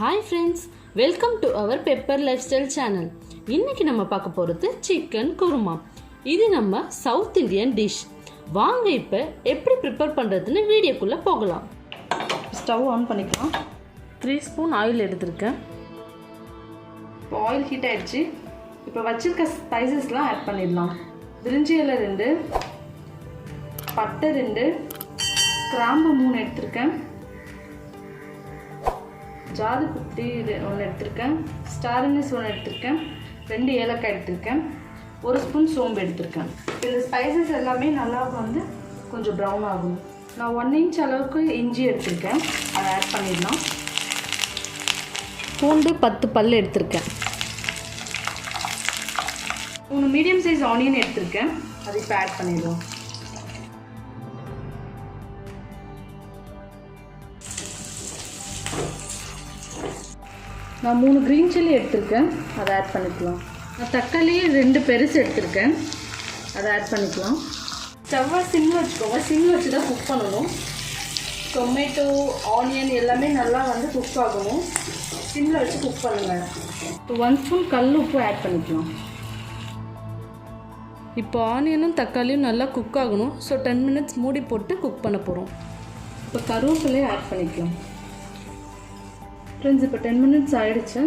Hi friends, welcome to our pepper lifestyle channel. இன்னைக்கு நம்ம பார்க்க போகிறது சிக்கன் குருமா. இது நம்ம சவுத் இந்தியன் டிஷ். வாங்க இப்போ எப்படி ப்ரிப்பேர் பண்ணுறதுன்னு வீடியோக்குள்ளே போகலாம். ஸ்டவ் ஆன் பண்ணிக்கலாம். 3 ஸ்பூன் ஆயில் எடுத்திருக்கேன். இப்போ ஆயில் ஹீட் ஆகிடுச்சு. இப்போ வச்சுருக்க ஸ்பைசஸ்லாம் ஆட் பண்ணிடலாம். பிரிஞ்சி இலை 2, பட்டை 2, கிராம்பு 3 எடுத்திருக்கேன், ஜாதி பத்தி 1 எடுத்திருக்கேன், ஸ்டார் அனீஸ் 1 எடுத்திருக்கேன், 2 ஏலக்காய் எடுத்திருக்கேன், 1 ஸ்பூன் சோம்பு எடுத்திருக்கேன். இந்த ஸ்பைசஸ் எல்லாமே நல்லா வந்து கொஞ்சம் ப்ரௌன் ஆகும். நான் 1 இன்ச் அளவுக்கு இஞ்சி எடுத்திருக்கேன், அதை ஆட் பண்ணிடலாம். பூண்டு 10 பல் எடுத்திருக்கேன். 3 மீடியம் சைஸ் ஆனியன் எடுத்திருக்கேன், அதை இப்போ ஆட் பண்ணிடலாம். நான் 3 க்ரீன் சில்லி எடுத்திருக்கேன், அதை ஆட் பண்ணிக்கலாம். நான் தக்காளி 2 பெருசு எடுத்திருக்கேன், அதை ஆட் பண்ணிக்கலாம். ஸ்டவ்வை சிம்மில் வச்சுக்கோங்க. சிம்மில் வச்சு தான் குக் பண்ணணும். டொமேட்டோ, ஆனியன் எல்லாமே நல்லா வந்து குக் ஆகணும். சிம்மில் வச்சு குக் பண்ணுங்கள். இப்போ 1 ஸ்பூன் கல் உப்பு ஆட் பண்ணிக்கலாம். இப்போ ஆனியனும் தக்காளியும் நல்லா குக் ஆகணும். ஸோ 10 மினிட்ஸ் மூடி போட்டு குக் பண்ண போகிறோம். இப்போ கருவேப்பிலையை ஆட் பண்ணிக்கலாம். ஃப்ரெண்ட்ஸ், இப்போ 10 மினிட்ஸ் ஆகிடுச்சு.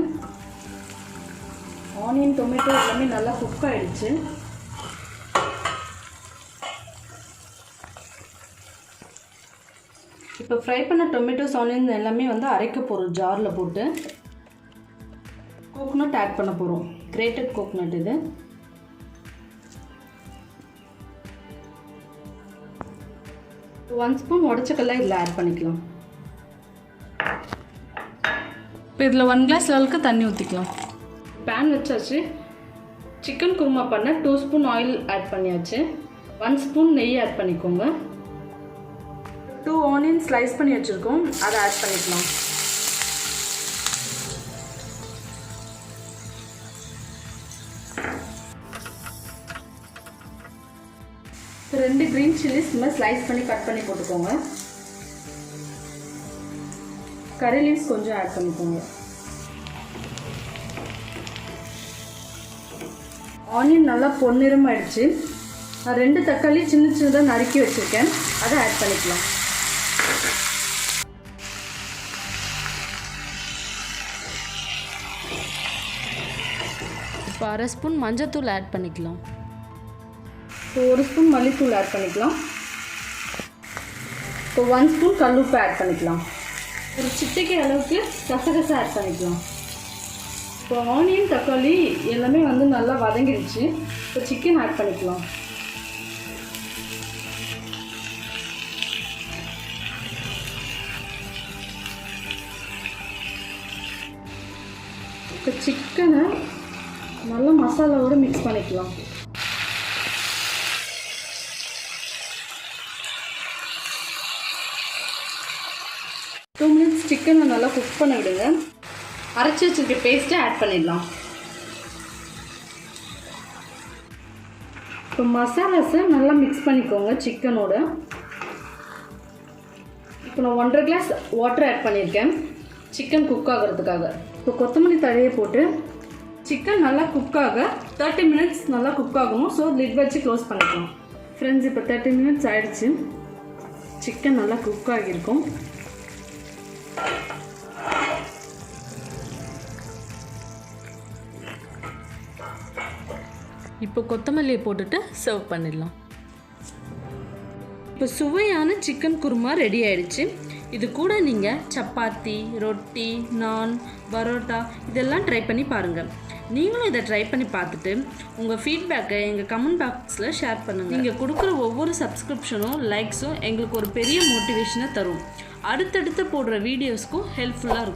ஆனியன், டொமேட்டோ எல்லாமே நல்லா குக் ஆகிடுச்சு. இப்போ ஃப்ரை பண்ண டொமேட்டோஸ், ஆனியன் எல்லாமே வந்து அரைக்க போகிறோம். ஜாரில் போட்டு கோகோனட் ஆட் பண்ண போகிறோம். கிரேட்டட் கோகோனட் இது. 1 ஸ்பூன் உடச்சக்கல்ல இதில் ஆட் பண்ணிக்கலாம். இப்போ இதில் 1 கிளாஸ் லெவலுக்கு தண்ணி ஊற்றிக்கலாம். பேன் வச்சாச்சு. சிக்கன் குருமா பண்ண 2 ஸ்பூன் ஆயில் ஆட் பண்ணியாச்சு. 1 ஸ்பூன் நெய் ஆட் பண்ணிக்கோங்க. 2 ஆனியன் ஸ்லைஸ் பண்ணி வச்சுருக்கோம், அதை ஆட் பண்ணிக்கலாம். இப்போ 2 க்ரீன் சில்லிஸ் இந்த ஸ்லைஸ் பண்ணி கட் பண்ணி போட்டுக்கோங்க. கரி லீவ்ஸ் கொஞ்சம் ஆட் பண்ணிக்கோங்க. ஆனியன் நல்லா பொன்னிறம் ஆயிடுச்சு. நான் 2 தக்காளி சின்ன சின்னதாக நறுக்கி வச்சுருக்கேன், அதை ஆட் பண்ணிக்கலாம். இப்போ 1/2 ஸ்பூன் மஞ்சத்தூள் ஆட் பண்ணிக்கலாம். இப்போ 1 ஸ்பூன் மல்லித்தூள் ஆட் பண்ணிக்கலாம். இப்போ 1 ஸ்பூன் கல்லுப்பு ஆட் பண்ணிக்கலாம். ஒரு சிட்டிகை அளவுக்கு கசகசா ஆட் பண்ணிக்கலாம். இப்போ ஆனியன், தக்காளி எல்லாமே வந்து நல்லா வதங்கிடுச்சு. இப்போ சிக்கன் ஆட் பண்ணிக்கலாம். இப்போ சிக்கனை நல்லா மசாலாவோட மிக்ஸ் பண்ணிக்கலாம். டூ மினிட்ஸ் சிக்கனை நல்லா குக் பண்ண விடுங்க. அரைச்சி வச்சுருக்க பேஸ்ட்டை ஆட் பண்ணிடலாம். இப்போ மசாலாஸை நல்லா மிக்ஸ் பண்ணிக்கோங்க சிக்கனோட. இப்போ நான் 1.5 கிளாஸ் வாட்டர் ஆட் பண்ணியிருக்கேன் சிக்கன் குக் ஆகிறதுக்காக. இப்போ கொத்தமல்லி தழையை போட்டு சிக்கன் நல்லா குக் ஆக 30 மினிட்ஸ் நல்லா குக் ஆகணும். ஸோ லிட் வச்சு க்ளோஸ் பண்ணிக்கலாம். ஃப்ரெண்ட்ஸ், இப்போ 30 மினிட்ஸ் ஆகிடுச்சு. சிக்கன் நல்லா குக் ஆகியிருக்கும். இப்போ கொத்தமல்லியை போட்டுட்டு சர்வ் பண்ணிடலாம். இப்போ சுவையான சிக்கன் குருமா ரெடி ஆயிடுச்சு. இது கூட நீங்கள் சப்பாத்தி, ரொட்டி, நான், பரோட்டா இதெல்லாம் ட்ரை பண்ணி பாருங்கள். நீங்களும் இதை ட்ரை பண்ணி பார்த்துட்டு உங்கள் ஃபீட்பேக்கை எங்கள் கமெண்ட் பாக்ஸில் ஷேர் பண்ணுங்கள். நீங்கள் கொடுக்குற ஒவ்வொரு சப்ஸ்கிரிப்ஷனும், லைக்ஸும் எங்களுக்கு ஒரு பெரிய மோட்டிவேஷனை தரும். அடுத்தடுத்து போடுற வீடியோஸ்க்கும் ஹெல்ப்ஃபுல்லாக இருக்கும்.